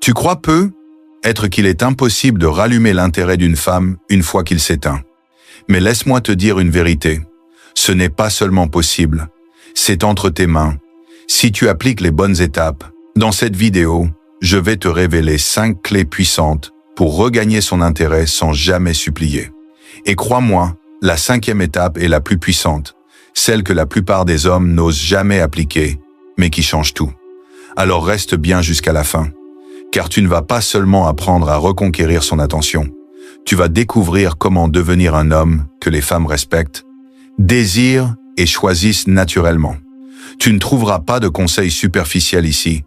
Tu crois peut-être qu'il est impossible de rallumer l'intérêt d'une femme une fois qu'il s'éteint. Mais laisse-moi te dire une vérité. Ce n'est pas seulement possible, c'est entre tes mains. Si tu appliques les bonnes étapes, dans cette vidéo, je vais te révéler 5 clés puissantes pour regagner son intérêt sans jamais supplier. Et crois-moi, la 5e étape est la plus puissante, celle que la plupart des hommes n'osent jamais appliquer, mais qui change tout. Alors reste bien jusqu'à la fin, car tu ne vas pas seulement apprendre à reconquérir son attention, tu vas découvrir comment devenir un homme que les femmes respectent, désirent et choisissent naturellement. Tu ne trouveras pas de conseils superficiels ici,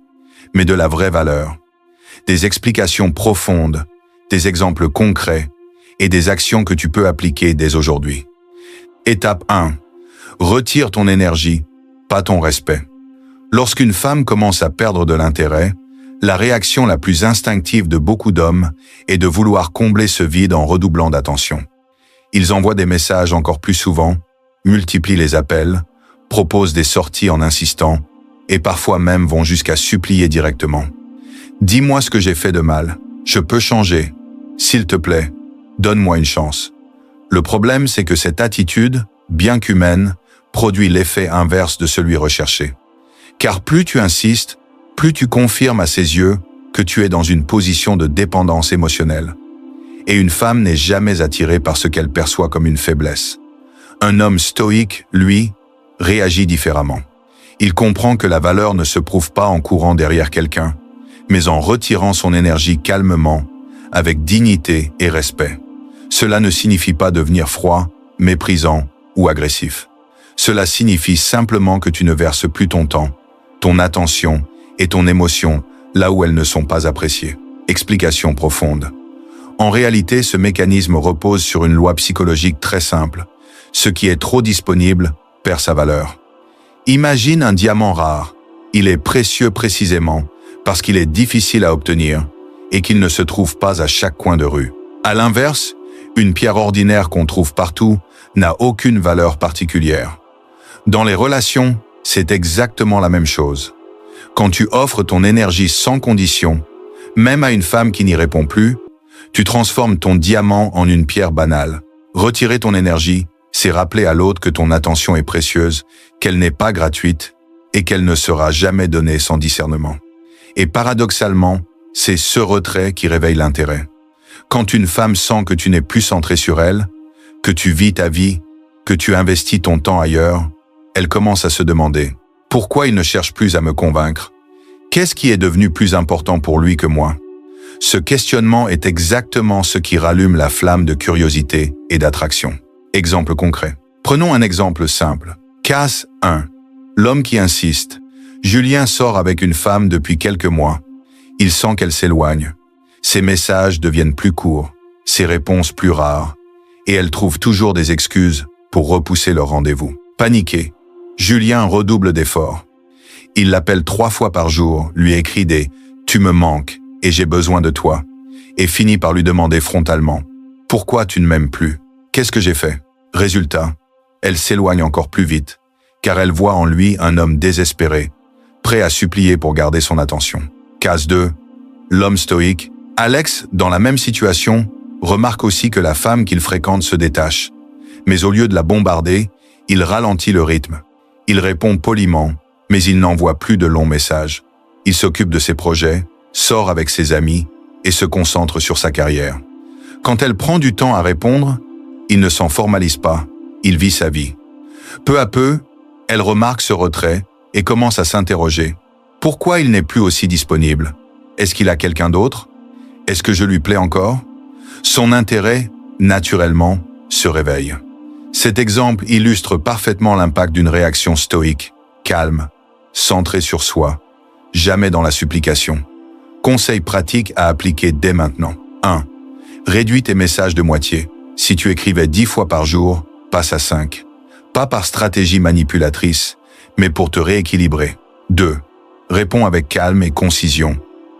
mais de la vraie valeur. Des explications profondes, des exemples concrets et des actions que tu peux appliquer dès aujourd'hui. Étape 1. Retire ton énergie, pas ton respect. Lorsqu'une femme commence à perdre de l'intérêt, la réaction la plus instinctive de beaucoup d'hommes est de vouloir combler ce vide en redoublant d'attention. Ils envoient des messages encore plus souvent, multiplient les appels, proposent des sorties en insistant, et parfois même vont jusqu'à supplier directement. « Dis-moi ce que j'ai fait de mal, je peux changer. S'il te plaît, donne-moi une chance. » Le problème, c'est que cette attitude, bien qu'humaine, produit l'effet inverse de celui recherché. Car plus tu insistes, plus tu confirmes à ses yeux que tu es dans une position de dépendance émotionnelle. Et une femme n'est jamais attirée par ce qu'elle perçoit comme une faiblesse. Un homme stoïque, lui, réagit différemment. Il comprend que la valeur ne se prouve pas en courant derrière quelqu'un, mais en retirant son énergie calmement, avec dignité et respect. Cela ne signifie pas devenir froid, méprisant ou agressif. Cela signifie simplement que tu ne verses plus ton temps, ton attention et ton émotion là où elles ne sont pas appréciées. Explication profonde. En réalité, ce mécanisme repose sur une loi psychologique très simple. Ce qui est trop disponible perd sa valeur. Imagine un diamant rare. Il est précieux précisément parce qu'il est difficile à obtenir et qu'il ne se trouve pas à chaque coin de rue. À l'inverse, une pierre ordinaire qu'on trouve partout n'a aucune valeur particulière. Dans les relations, c'est exactement la même chose. Quand tu offres ton énergie sans condition, même à une femme qui n'y répond plus, tu transformes ton diamant en une pierre banale. Retirer ton énergie, c'est rappeler à l'autre que ton attention est précieuse, qu'elle n'est pas gratuite et qu'elle ne sera jamais donnée sans discernement. Et paradoxalement, c'est ce retrait qui réveille l'intérêt. Quand une femme sent que tu n'es plus centré sur elle, que tu vis ta vie, que tu investis ton temps ailleurs, elle commence à se demander « Pourquoi il ne cherche plus à me convaincre? Qu'est-ce qui est devenu plus important pour lui que moi ?» Ce questionnement est exactement ce qui rallume la flamme de curiosité et d'attraction. Exemple concret. Prenons un exemple simple. Cas 1. L'homme qui insiste. Julien sort avec une femme depuis quelques mois. Il sent qu'elle s'éloigne. Ses messages deviennent plus courts, ses réponses plus rares, et elle trouve toujours des excuses pour repousser leur rendez-vous. Paniqué, Julien redouble d'efforts. Il l'appelle 3 fois par jour, lui écrit des « Tu me manques et j'ai besoin de toi » et finit par lui demander frontalement « Pourquoi tu ne m'aimes plus? Qu'est-ce que j'ai fait ?» Résultat, elle s'éloigne encore plus vite, car elle voit en lui un homme désespéré, prêt à supplier pour garder son attention. Case 2. L'homme stoïque. Alex, dans la même situation, remarque aussi que la femme qu'il fréquente se détache. Mais au lieu de la bombarder, il ralentit le rythme. Il répond poliment, mais il n'envoie plus de longs messages. Il s'occupe de ses projets, sort avec ses amis et se concentre sur sa carrière. Quand elle prend du temps à répondre, il ne s'en formalise pas, il vit sa vie. Peu à peu, elle remarque ce retrait et commence à s'interroger. Pourquoi il n'est plus aussi disponible? Est-ce qu'il a quelqu'un d'autre? Est-ce que je lui plais encore? Son intérêt, naturellement, se réveille. Cet exemple illustre parfaitement l'impact d'une réaction stoïque, calme, centrée sur soi, jamais dans la supplication. Conseil pratique à appliquer dès maintenant. 1. Réduis tes messages de moitié. Si tu écrivais 10 fois par jour, passe à 5. Pas par stratégie manipulatrice, mais pour te rééquilibrer. 2. Réponds avec calme et concision.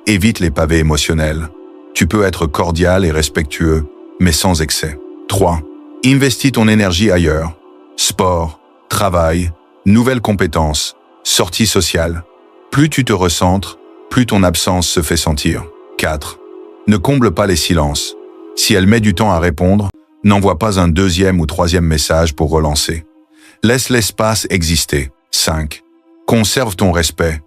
Évite les pavés émotionnels. Tu peux être cordial et respectueux, mais sans excès. 3. Investis ton énergie ailleurs. Sport, travail, nouvelles compétences, sorties sociales. Plus tu te recentres, plus ton absence se fait sentir. 4. Ne comble pas les silences. Si elle met du temps à répondre, n'envoie pas un deuxième ou troisième message pour relancer. Laisse l'espace exister. 5. Conserve ton respect.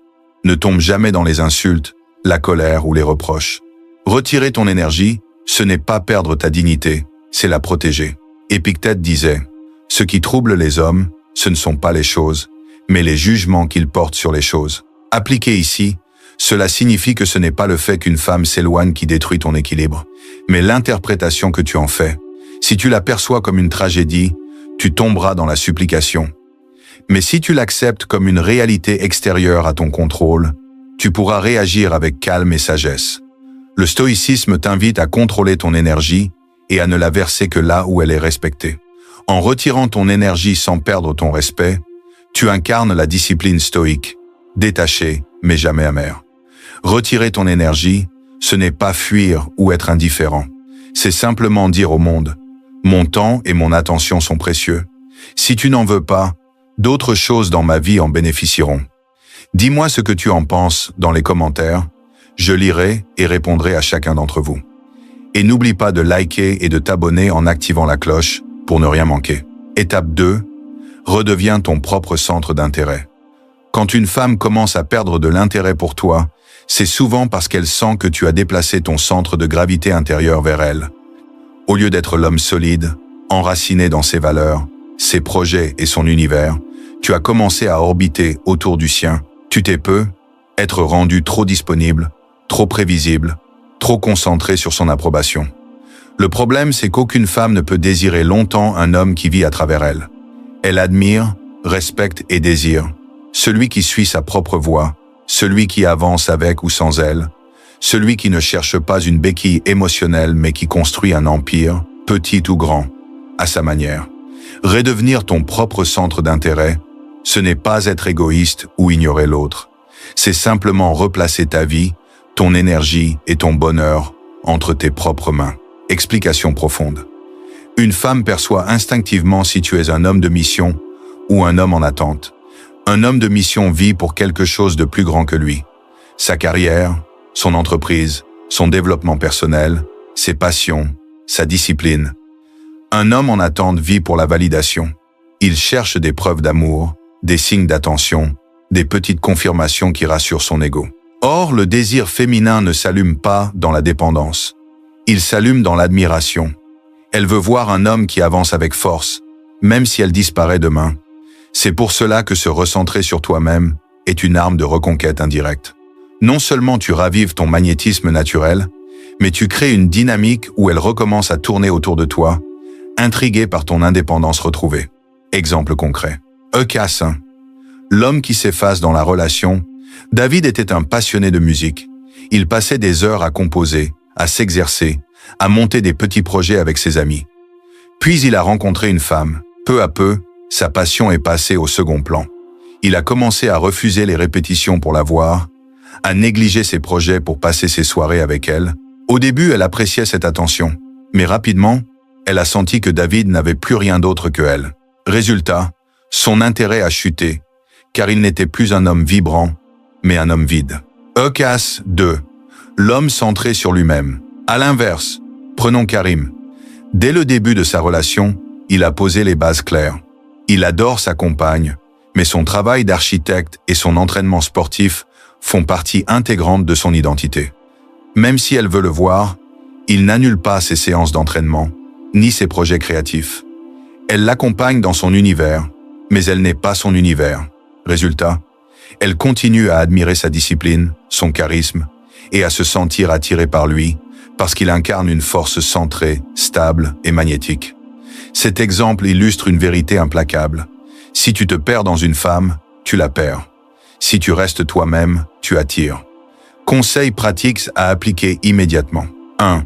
Ne tombe jamais dans les insultes, la colère ou les reproches. Retirer ton énergie, ce n'est pas perdre ta dignité, c'est la protéger. Épictète disait « Ce qui trouble les hommes, ce ne sont pas les choses, mais les jugements qu'ils portent sur les choses. » Appliqué ici, cela signifie que ce n'est pas le fait qu'une femme s'éloigne qui détruit ton équilibre, mais l'interprétation que tu en fais. Si tu la perçois comme une tragédie, tu tomberas dans la supplication. Mais si tu l'acceptes comme une réalité extérieure à ton contrôle, tu pourras réagir avec calme et sagesse. Le stoïcisme t'invite à contrôler ton énergie et à ne la verser que là où elle est respectée. En retirant ton énergie sans perdre ton respect, tu incarnes la discipline stoïque, détachée mais jamais amère. Retirer ton énergie, ce n'est pas fuir ou être indifférent. C'est simplement dire au monde « Mon temps et mon attention sont précieux. Si tu n'en veux pas, d'autres choses dans ma vie en bénéficieront. Dis-moi ce que tu en penses dans les commentaires. Je lirai et répondrai à chacun d'entre vous. Et n'oublie pas de liker et de t'abonner en activant la cloche pour ne rien manquer. Étape 2. Redeviens ton propre centre d'intérêt. Quand une femme commence à perdre de l'intérêt pour toi, c'est souvent parce qu'elle sent que tu as déplacé ton centre de gravité intérieur vers elle. Au lieu d'être l'homme solide, enraciné dans ses valeurs, ses projets et son univers, tu as commencé à orbiter autour du sien. Tu t'es peu, être rendu trop disponible, trop prévisible, trop concentré sur son approbation. Le problème, c'est qu'aucune femme ne peut désirer longtemps un homme qui vit à travers elle. Elle admire, respecte et désire celui qui suit sa propre voie, celui qui avance avec ou sans elle, celui qui ne cherche pas une béquille émotionnelle mais qui construit un empire, petit ou grand, à sa manière. Redevenir ton propre centre d'intérêt, ce n'est pas être égoïste ou ignorer l'autre. C'est simplement replacer ta vie, ton énergie et ton bonheur entre tes propres mains. Explication profonde. Une femme perçoit instinctivement si tu es un homme de mission ou un homme en attente. Un homme de mission vit pour quelque chose de plus grand que lui. Sa carrière, son entreprise, son développement personnel, ses passions, sa discipline. Un homme en attente vit pour la validation. Il cherche des preuves d'amour, des signes d'attention, des petites confirmations qui rassurent son ego. Or, le désir féminin ne s'allume pas dans la dépendance. Il s'allume dans l'admiration. Elle veut voir un homme qui avance avec force, même si elle disparaît demain. C'est pour cela que se recentrer sur toi-même est une arme de reconquête indirecte. Non seulement tu ravives ton magnétisme naturel, mais tu crées une dynamique où elle recommence à tourner autour de toi, intriguée par ton indépendance retrouvée. Exemple concret. Eucasse 1. L'homme qui s'efface dans la relation. David était un passionné de musique. Il passait des heures à composer, à s'exercer, à monter des petits projets avec ses amis. Puis il a rencontré une femme. Peu à peu, sa passion est passée au second plan. Il a commencé à refuser les répétitions pour la voir, à négliger ses projets pour passer ses soirées avec elle. Au début, elle appréciait cette attention, mais rapidement, elle a senti que David n'avait plus rien d'autre que elle. Résultat, son intérêt a chuté, car il n'était plus un homme vibrant, mais un homme vide. Eucasse 2. L'homme centré sur lui-même. À l'inverse, prenons Karim. Dès le début de sa relation, il a posé les bases claires. Il adore sa compagne, mais son travail d'architecte et son entraînement sportif font partie intégrante de son identité. Même si elle veut le voir, il n'annule pas ses séances d'entraînement, ni ses projets créatifs. Elle l'accompagne dans son univers, mais elle n'est pas son univers. Résultat, elle continue à admirer sa discipline, son charisme, et à se sentir attirée par lui, parce qu'il incarne une force centrée, stable et magnétique. Cet exemple illustre une vérité implacable. Si tu te perds dans une femme, tu la perds. Si tu restes toi-même, tu attires. Conseils pratiques à appliquer immédiatement. 1.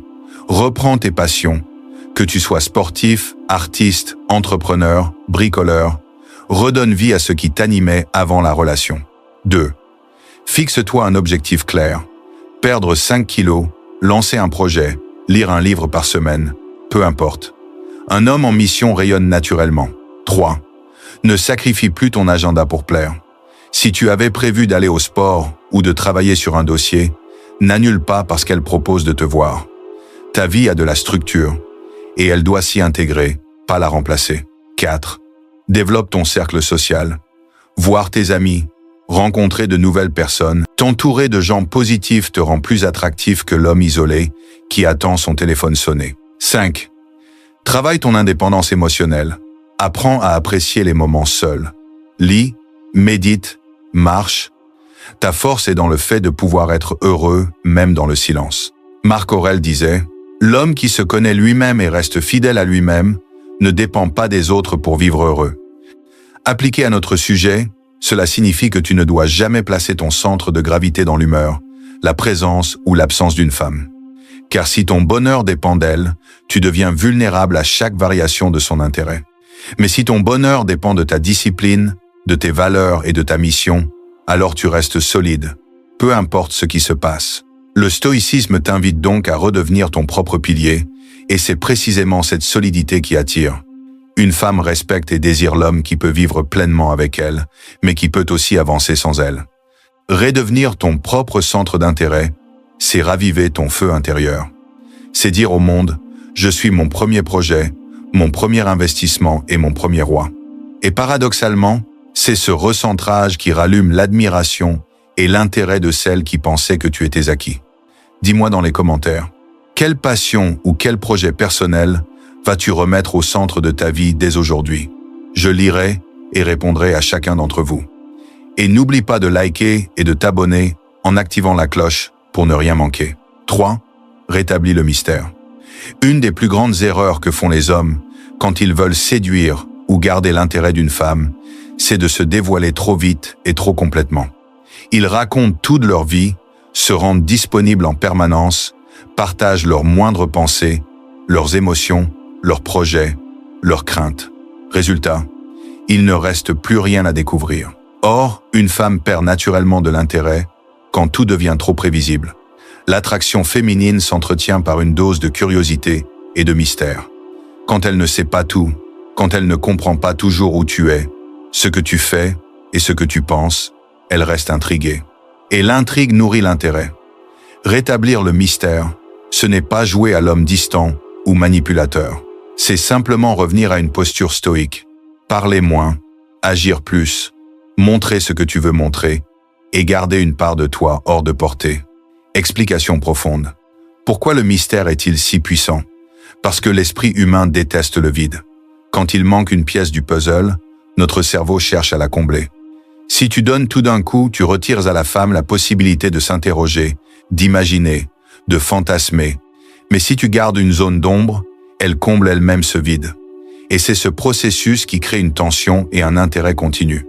Reprends tes passions. Que tu sois sportif, artiste, entrepreneur, bricoleur, redonne vie à ce qui t'animait avant la relation. 2. Fixe-toi un objectif clair. Perdre 5 kilos, lancer un projet, lire un livre par semaine, peu importe. Un homme en mission rayonne naturellement. 3. Ne sacrifie plus ton agenda pour plaire. Si tu avais prévu d'aller au sport ou de travailler sur un dossier, N'annule pas parce qu'elle propose de te voir. Ta vie a de la structure et elle doit s'y intégrer, pas la remplacer. 4. Développe ton cercle social. Voir tes amis, rencontrer de nouvelles personnes, t'entourer de gens positifs te rend plus attractif que l'homme isolé qui attend son téléphone sonné. 5. Travaille ton indépendance émotionnelle. Apprends à apprécier les moments seuls. Lis, médite, marche. Ta force est dans le fait de pouvoir être heureux, même dans le silence. Marc Aurèle disait « L'homme qui se connaît lui-même et reste fidèle à lui-même ne dépend pas des autres pour vivre heureux. » Appliqué à notre sujet, cela signifie que tu ne dois jamais placer ton centre de gravité dans l'humeur, la présence ou l'absence d'une femme. Car si ton bonheur dépend d'elle, tu deviens vulnérable à chaque variation de son intérêt. Mais si ton bonheur dépend de ta discipline, de tes valeurs et de ta mission, alors tu restes solide, peu importe ce qui se passe. Le stoïcisme t'invite donc à redevenir ton propre pilier, et c'est précisément cette solidité qui attire. Une femme respecte et désire l'homme qui peut vivre pleinement avec elle, mais qui peut aussi avancer sans elle. Redevenir ton propre centre d'intérêt, c'est raviver ton feu intérieur. C'est dire au monde, je suis mon premier projet, mon premier investissement et mon premier roi. Et paradoxalement, c'est ce recentrage qui rallume l'admiration et l'intérêt de celles qui pensaient que tu étais acquis. Dis-moi dans les commentaires, quelle passion ou quel projet personnel vas-tu remettre au centre de ta vie dès aujourd'hui? Je lirai et répondrai à chacun d'entre vous. Et n'oublie pas de liker et de t'abonner en activant la cloche pour ne rien manquer. 3. Rétablis le mystère. Une des plus grandes erreurs que font les hommes quand ils veulent séduire ou garder l'intérêt d'une femme, c'est de se dévoiler trop vite et trop complètement. Ils racontent toute leur vie, se rendent disponibles en permanence, partagent leurs moindres pensées, leurs émotions, leurs projets, leurs craintes. Résultat, il ne reste plus rien à découvrir. Or, une femme perd naturellement de l'intérêt quand tout devient trop prévisible. L'attraction féminine s'entretient par une dose de curiosité et de mystère. Quand elle ne sait pas tout, quand elle ne comprend pas toujours où tu es, ce que tu fais et ce que tu penses, elle reste intriguée. Et l'intrigue nourrit l'intérêt. Rétablir le mystère, ce n'est pas jouer à l'homme distant ou manipulateur. C'est simplement revenir à une posture stoïque. Parler moins, agir plus, montrer ce que tu veux montrer et garder une part de toi hors de portée. Explication profonde. Pourquoi le mystère est-il si puissant? Parce que l'esprit humain déteste le vide. Quand il manque une pièce du puzzle, notre cerveau cherche à la combler. Si tu donnes tout d'un coup, tu retires à la femme la possibilité de s'interroger, d'imaginer, de fantasmer. Mais si tu gardes une zone d'ombre, elle comble elle-même ce vide. Et c'est ce processus qui crée une tension et un intérêt continu.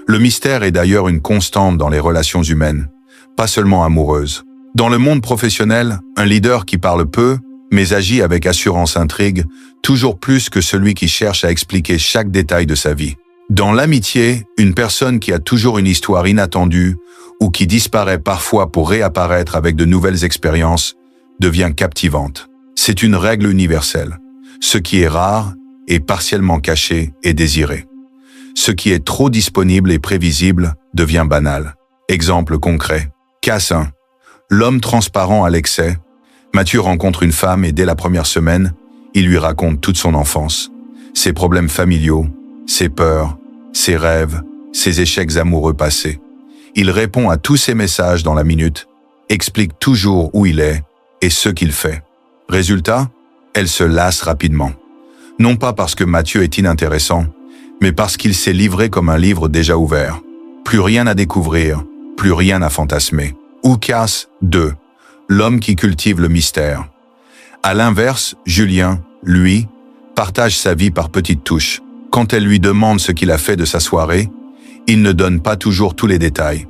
Le mystère est d'ailleurs une constante dans les relations humaines, pas seulement amoureuses. Dans le monde professionnel, un leader qui parle peu, mais agit avec assurance intrigue, toujours plus que celui qui cherche à expliquer chaque détail de sa vie. Dans l'amitié, une personne qui a toujours une histoire inattendue ou qui disparaît parfois pour réapparaître avec de nouvelles expériences devient captivante. C'est une règle universelle. Ce qui est rare est partiellement caché et désiré. Ce qui est trop disponible et prévisible devient banal. Exemple concret. Cas 1. L'homme transparent à l'excès. Mathieu rencontre une femme et dès la première semaine, il lui raconte toute son enfance, ses problèmes familiaux, ses peurs, ses rêves, ses échecs amoureux passés. Il répond à tous ses messages dans la minute, explique toujours où il est et ce qu'il fait. Résultat, elle se lasse rapidement. Non pas parce que Mathieu est inintéressant, mais parce qu'il s'est livré comme un livre déjà ouvert. Plus rien à découvrir, plus rien à fantasmer. Ou cas 2. L'homme qui cultive le mystère. À l'inverse, Julien, lui, partage sa vie par petites touches. Quand elle lui demande ce qu'il a fait de sa soirée, il ne donne pas toujours tous les détails.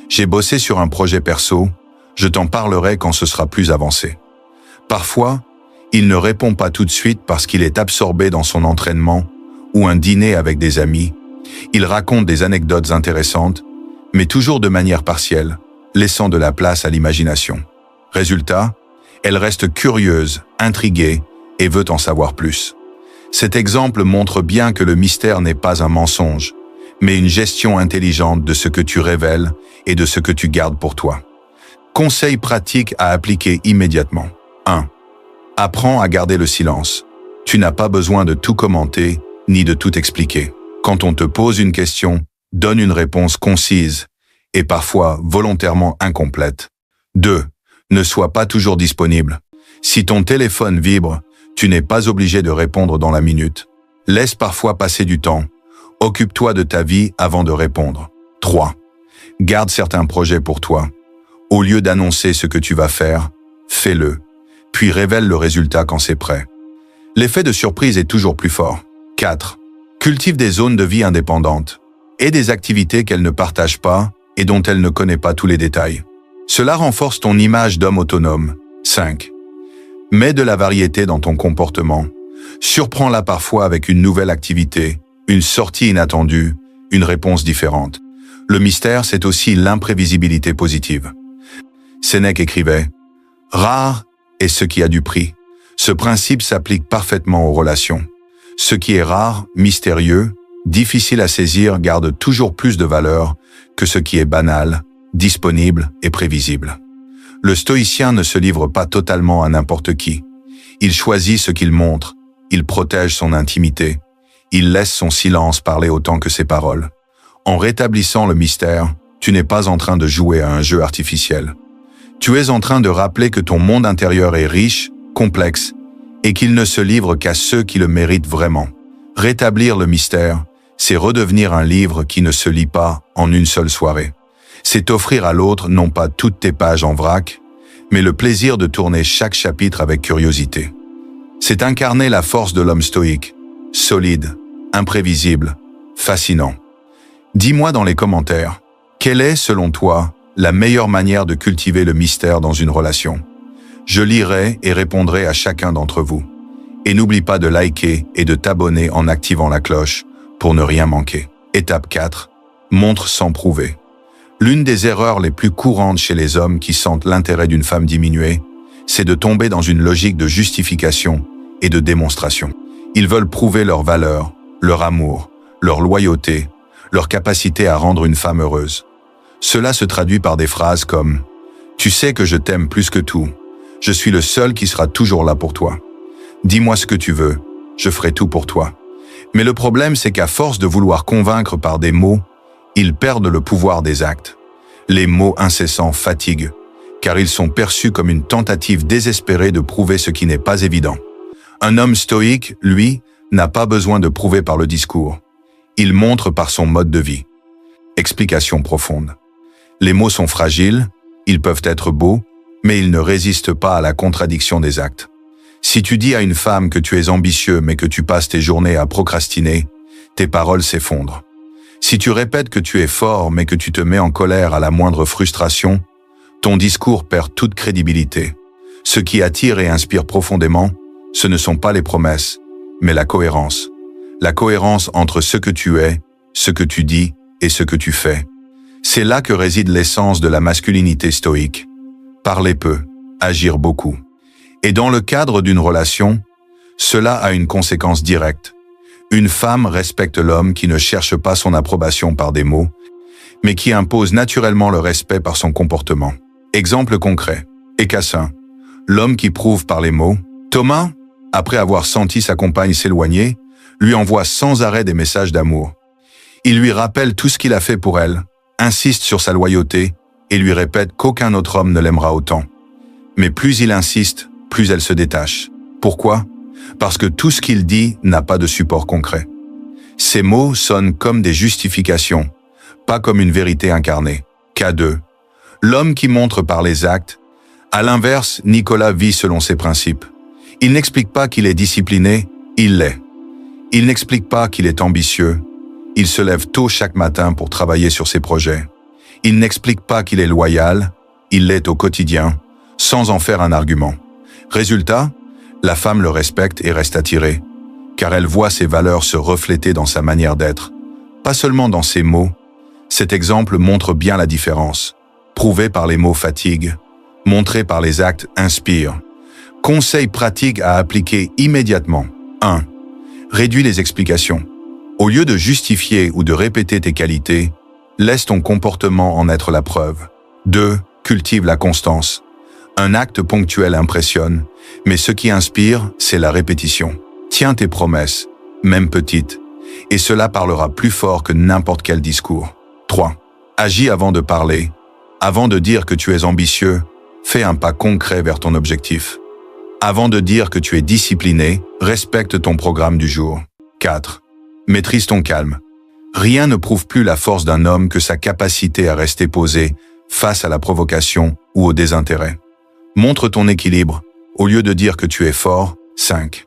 J'ai bossé sur un projet perso, je t'en parlerai quand ce sera plus avancé. Parfois, il ne répond pas tout de suite parce qu'il est absorbé dans son entraînement ou un dîner avec des amis. Il raconte des anecdotes intéressantes, mais toujours de manière partielle, laissant de la place à l'imagination. Résultat, elle reste curieuse, intriguée et veut en savoir plus. Cet exemple montre bien que le mystère n'est pas un mensonge, mais une gestion intelligente de ce que tu révèles et de ce que tu gardes pour toi. Conseils pratiques à appliquer immédiatement. 1. Apprends à garder le silence. Tu n'as pas besoin de tout commenter, ni de tout expliquer. Quand on te pose une question, donne une réponse concise et parfois volontairement incomplète. 2. Ne sois pas toujours disponible. Si ton téléphone vibre, tu n'es pas obligé de répondre dans la minute. Laisse parfois passer du temps. Occupe-toi de ta vie avant de répondre. 3. Garde certains projets pour toi. Au lieu d'annoncer ce que tu vas faire, fais-le, puis révèle le résultat quand c'est prêt. L'effet de surprise est toujours plus fort. 4. Cultive des zones de vie indépendantes et des activités qu'elle ne partage pas et dont elle ne connaît pas tous les détails. Cela renforce ton image d'homme autonome. 5. Mets de la variété dans ton comportement. Surprends-la parfois avec une nouvelle activité, une sortie inattendue, une réponse différente. Le mystère, c'est aussi l'imprévisibilité positive. Sénèque écrivait « Rare est ce qui a du prix ». Ce principe s'applique parfaitement aux relations. Ce qui est rare, mystérieux, difficile à saisir garde toujours plus de valeur que ce qui est banal, disponible et prévisible. Le stoïcien ne se livre pas totalement à n'importe qui. Il choisit ce qu'il montre, il protège son intimité, il laisse son silence parler autant que ses paroles. En rétablissant le mystère, tu n'es pas en train de jouer à un jeu artificiel. Tu es en train de rappeler que ton monde intérieur est riche, complexe, et qu'il ne se livre qu'à ceux qui le méritent vraiment. Rétablir le mystère, c'est redevenir un livre qui ne se lit pas en une seule soirée. C'est offrir à l'autre non pas toutes tes pages en vrac, mais le plaisir de tourner chaque chapitre avec curiosité. C'est incarner la force de l'homme stoïque, solide, imprévisible, fascinant. Dis-moi dans les commentaires, quelle est, selon toi, la meilleure manière de cultiver le mystère dans une relation? Je lirai et répondrai à chacun d'entre vous. Et n'oublie pas de liker et de t'abonner en activant la cloche pour ne rien manquer. Étape 4. Montre sans prouver. L'une des erreurs les plus courantes chez les hommes qui sentent l'intérêt d'une femme diminuer, c'est de tomber dans une logique de justification et de démonstration. Ils veulent prouver leur valeur, leur amour, leur loyauté, leur capacité à rendre une femme heureuse. Cela se traduit par des phrases comme « Tu sais que je t'aime plus que tout. Je suis le seul qui sera toujours là pour toi. Dis-moi ce que tu veux, je ferai tout pour toi. » Mais le problème, c'est qu'à force de vouloir convaincre par des mots, ils perdent le pouvoir des actes. Les mots incessants fatiguent, car ils sont perçus comme une tentative désespérée de prouver ce qui n'est pas évident. Un homme stoïque, lui, n'a pas besoin de prouver par le discours. Il montre par son mode de vie. Explication profonde. Les mots sont fragiles, ils peuvent être beaux, mais ils ne résistent pas à la contradiction des actes. Si tu dis à une femme que tu es ambitieux mais que tu passes tes journées à procrastiner, tes paroles s'effondrent. Si tu répètes que tu es fort mais que tu te mets en colère à la moindre frustration, ton discours perd toute crédibilité. Ce qui attire et inspire profondément, ce ne sont pas les promesses, mais la cohérence. La cohérence entre ce que tu es, ce que tu dis et ce que tu fais. C'est là que réside l'essence de la masculinité stoïque. Parler peu, agir beaucoup. Et dans le cadre d'une relation, cela a une conséquence directe. Une femme respecte l'homme qui ne cherche pas son approbation par des mots, mais qui impose naturellement le respect par son comportement. Exemple concret. Écassin, l'homme qui prouve par les mots. Thomas, après avoir senti sa compagne s'éloigner, lui envoie sans arrêt des messages d'amour. Il lui rappelle tout ce qu'il a fait pour elle, insiste sur sa loyauté et lui répète qu'aucun autre homme ne l'aimera autant. Mais plus il insiste, plus elle se détache. Pourquoi? Parce que tout ce qu'il dit n'a pas de support concret. Ces mots sonnent comme des justifications, pas comme une vérité incarnée. K2. L'homme qui montre par les actes. À l'inverse, Nicolas vit selon ses principes. Il n'explique pas qu'il est discipliné, il l'est. Il n'explique pas qu'il est ambitieux. Il se lève tôt chaque matin pour travailler sur ses projets. Il n'explique pas qu'il est loyal, il l'est au quotidien, sans en faire un argument. Résultat, la femme le respecte et reste attirée, car elle voit ses valeurs se refléter dans sa manière d'être, pas seulement dans ses mots. Cet exemple montre bien la différence. Prouver par les mots fatigue, montrer par les actes inspire. Conseils pratiques à appliquer immédiatement. 1. Réduis les explications. Au lieu de justifier ou de répéter tes qualités, laisse ton comportement en être la preuve. 2. cultive la constance. Un acte ponctuel impressionne, mais ce qui inspire, c'est la répétition. Tiens tes promesses, même petites, et cela parlera plus fort que n'importe quel discours. 3. Agis avant de parler. Avant de dire que tu es ambitieux, fais un pas concret vers ton objectif. Avant de dire que tu es discipliné, respecte ton programme du jour. 4. Maîtrise ton calme. Rien ne prouve plus la force d'un homme que sa capacité à rester posé face à la provocation ou au désintérêt. Montre ton équilibre, au lieu de dire que tu es fort. 5.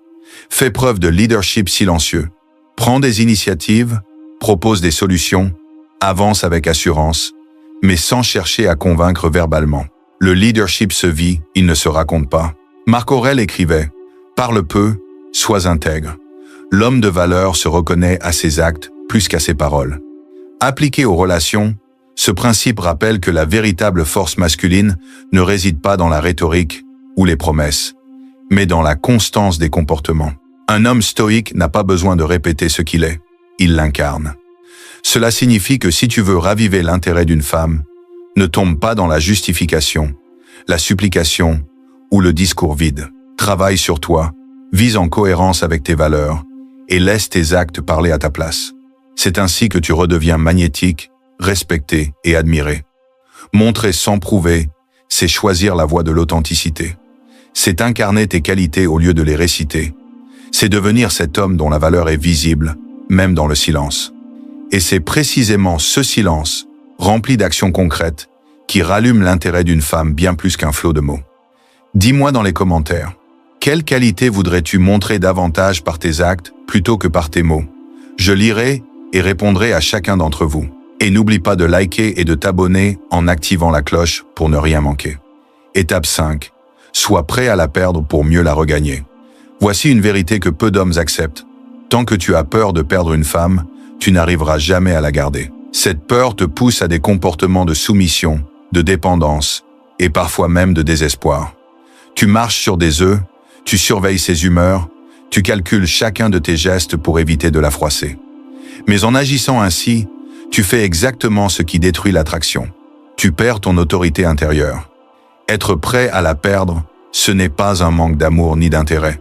Fais preuve de leadership silencieux. Prends des initiatives, propose des solutions, avance avec assurance, mais sans chercher à convaincre verbalement. Le leadership se vit, il ne se raconte pas. Marc Aurèle écrivait « Parle peu, sois intègre. L'homme de valeur se reconnaît à ses actes plus qu'à ses paroles. » Appliqué aux relations, ce principe rappelle que la véritable force masculine ne réside pas dans la rhétorique ou les promesses, mais dans la constance des comportements. Un homme stoïque n'a pas besoin de répéter ce qu'il est, il l'incarne. Cela signifie que si tu veux raviver l'intérêt d'une femme, ne tombe pas dans la justification, la supplication ou le discours vide. Travaille sur toi, vise en cohérence avec tes valeurs et laisse tes actes parler à ta place. C'est ainsi que tu redeviens magnétique, respecté et admiré. Montrer sans prouver, c'est choisir la voie de l'authenticité. C'est incarner tes qualités au lieu de les réciter. C'est devenir cet homme dont la valeur est visible, même dans le silence. Et c'est précisément ce silence, rempli d'actions concrètes, qui rallume l'intérêt d'une femme bien plus qu'un flot de mots. Dis-moi dans les commentaires, quelle qualité voudrais-tu montrer davantage par tes actes plutôt que par tes mots? Je lirai et répondrai à chacun d'entre vous. Et n'oublie pas de liker et de t'abonner en activant la cloche pour ne rien manquer. Étape 5. Sois prêt à la perdre pour mieux la regagner. Voici une vérité que peu d'hommes acceptent. Tant que tu as peur de perdre une femme, tu n'arriveras jamais à la garder. Cette peur te pousse à des comportements de soumission, de dépendance et parfois même de désespoir. Tu marches sur des œufs, tu surveilles ses humeurs, tu calcules chacun de tes gestes pour éviter de la froisser. Mais en agissant ainsi, tu fais exactement ce qui détruit l'attraction. Tu perds ton autorité intérieure. Être prêt à la perdre, ce n'est pas un manque d'amour ni d'intérêt.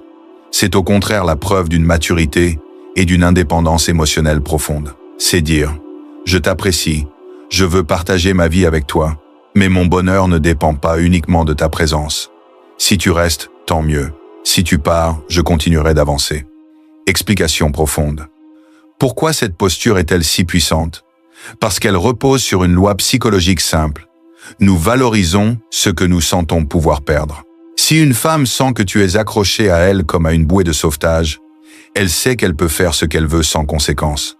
C'est au contraire la preuve d'une maturité et d'une indépendance émotionnelle profonde. C'est dire « Je t'apprécie, je veux partager ma vie avec toi, mais mon bonheur ne dépend pas uniquement de ta présence. Si tu restes, tant mieux. Si tu pars, je continuerai d'avancer. » Explication profonde. Pourquoi cette posture est-elle si puissante? Parce qu'elle repose sur une loi psychologique simple. Nous valorisons ce que nous sentons pouvoir perdre. Si une femme sent que tu es accroché à elle comme à une bouée de sauvetage, elle sait qu'elle peut faire ce qu'elle veut sans conséquence.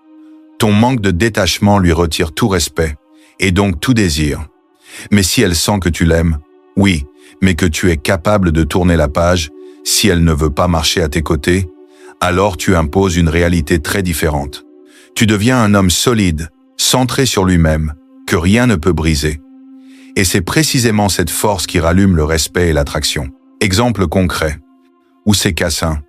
Ton manque de détachement lui retire tout respect, et donc tout désir. Mais si elle sent que tu l'aimes, oui, mais que tu es capable de tourner la page, si elle ne veut pas marcher à tes côtés, alors tu imposes une réalité très différente. Tu deviens un homme solide, centré sur lui-même, que rien ne peut briser. Et c'est précisément cette force qui rallume le respect et l'attraction. Exemple concret. Oussé Cassin,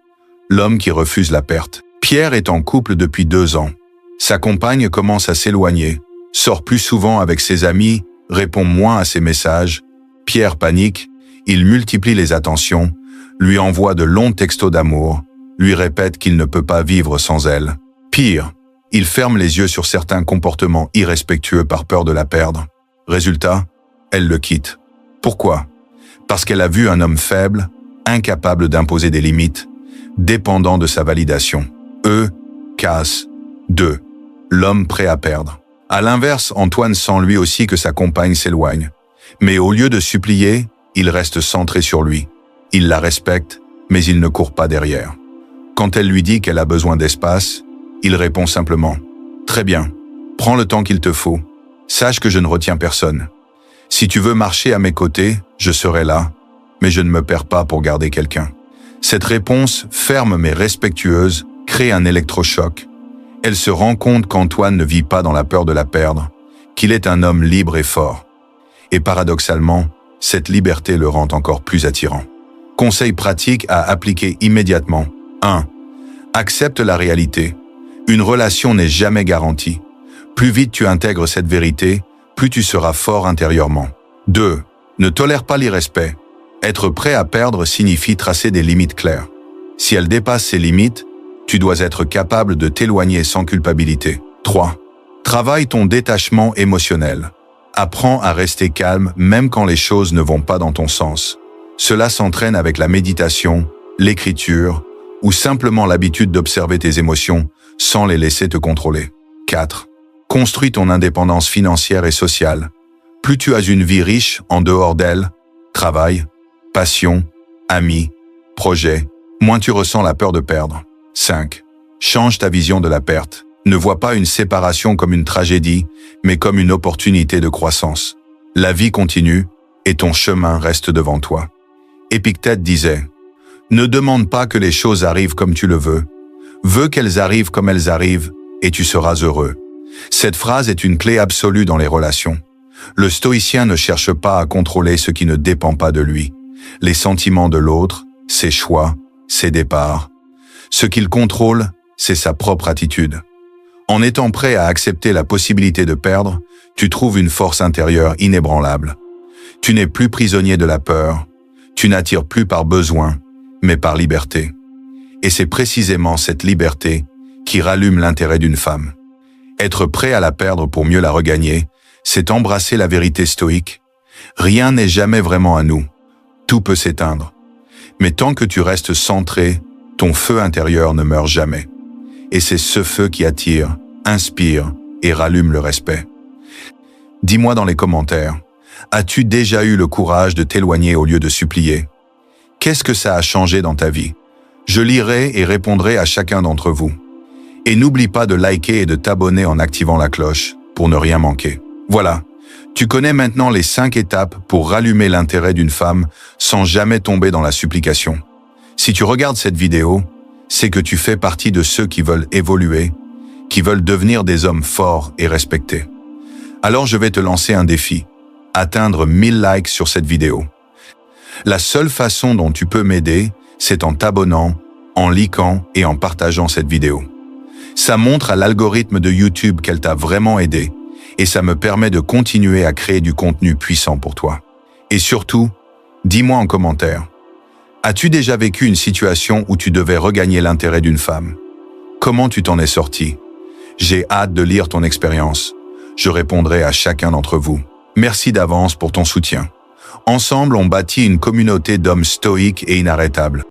l'homme qui refuse la perte. Pierre est en couple depuis 2 ans. Sa compagne commence à s'éloigner, sort plus souvent avec ses amis, répond moins à ses messages. Pierre panique, il multiplie les attentions, lui envoie de longs textos d'amour, lui répète qu'il ne peut pas vivre sans elle. Pire, il ferme les yeux sur certains comportements irrespectueux par peur de la perdre. Résultat, elle le quitte. Pourquoi? Parce qu'elle a vu un homme faible, incapable d'imposer des limites, dépendant de sa validation. Casse. 2. L'homme prêt à perdre. À l'inverse, Antoine sent lui aussi que sa compagne s'éloigne. Mais au lieu de supplier, il reste centré sur lui. Il la respecte, mais il ne court pas derrière. Quand elle lui dit qu'elle a besoin d'espace, il répond simplement « Très bien, prends le temps qu'il te faut. Sache que je ne retiens personne. Si tu veux marcher à mes côtés, je serai là, mais je ne me perds pas pour garder quelqu'un. » Cette réponse, ferme mais respectueuse, crée un électrochoc. Elle se rend compte qu'Antoine ne vit pas dans la peur de la perdre, qu'il est un homme libre et fort. Et paradoxalement, cette liberté le rend encore plus attirant. Conseil pratique à appliquer immédiatement. 1. Accepte la réalité. Une relation n'est jamais garantie. Plus vite tu intègres cette vérité, plus tu seras fort intérieurement. 2. Ne tolère pas l'irrespect. Être prêt à perdre signifie tracer des limites claires. Si elle dépasse ces limites, tu dois être capable de t'éloigner sans culpabilité. 3. Travaille ton détachement émotionnel. Apprends à rester calme même quand les choses ne vont pas dans ton sens. Cela s'entraîne avec la méditation, l'écriture ou simplement l'habitude d'observer tes émotions sans les laisser te contrôler. 4. Construis ton indépendance financière et sociale. Plus tu as une vie riche en dehors d'elle, travail, passion, amis, projets, moins tu ressens la peur de perdre. 5. Change ta vision de la perte. Ne vois pas une séparation comme une tragédie, mais comme une opportunité de croissance. La vie continue et ton chemin reste devant toi. Épictète disait « Ne demande pas que les choses arrivent comme tu le veux qu'elles arrivent comme elles arrivent et tu seras heureux. » Cette phrase est une clé absolue dans les relations. Le stoïcien ne cherche pas à contrôler ce qui ne dépend pas de lui. Les sentiments de l'autre, ses choix, ses départs. Ce qu'il contrôle, c'est sa propre attitude. En étant prêt à accepter la possibilité de perdre, tu trouves une force intérieure inébranlable. Tu n'es plus prisonnier de la peur, tu n'attires plus par besoin, mais par liberté. Et c'est précisément cette liberté qui rallume l'intérêt d'une femme. Être prêt à la perdre pour mieux la regagner, c'est embrasser la vérité stoïque. Rien n'est jamais vraiment à nous. Tout peut s'éteindre. Mais tant que tu restes centré, ton feu intérieur ne meurt jamais. Et c'est ce feu qui attire, inspire et rallume le respect. Dis-moi dans les commentaires, as-tu déjà eu le courage de t'éloigner au lieu de supplier? Qu'est-ce que ça a changé dans ta vie? Je lirai et répondrai à chacun d'entre vous. Et n'oublie pas de liker et de t'abonner en activant la cloche pour ne rien manquer. Voilà, tu connais maintenant les 5 étapes pour rallumer l'intérêt d'une femme sans jamais tomber dans la supplication. Si tu regardes cette vidéo, c'est que tu fais partie de ceux qui veulent évoluer, qui veulent devenir des hommes forts et respectés. Alors je vais te lancer un défi, atteindre 1000 likes sur cette vidéo. La seule façon dont tu peux m'aider, c'est en t'abonnant, en likant et en partageant cette vidéo. Ça montre à l'algorithme de YouTube qu'elle t'a vraiment aidé et ça me permet de continuer à créer du contenu puissant pour toi. Et surtout, dis-moi en commentaire, as-tu déjà vécu une situation où tu devais regagner l'intérêt d'une femme? Comment tu t'en es sorti? J'ai hâte de lire ton expérience. Je répondrai à chacun d'entre vous. Merci d'avance pour ton soutien. Ensemble, on bâtit une communauté d'hommes stoïques et inarrêtables.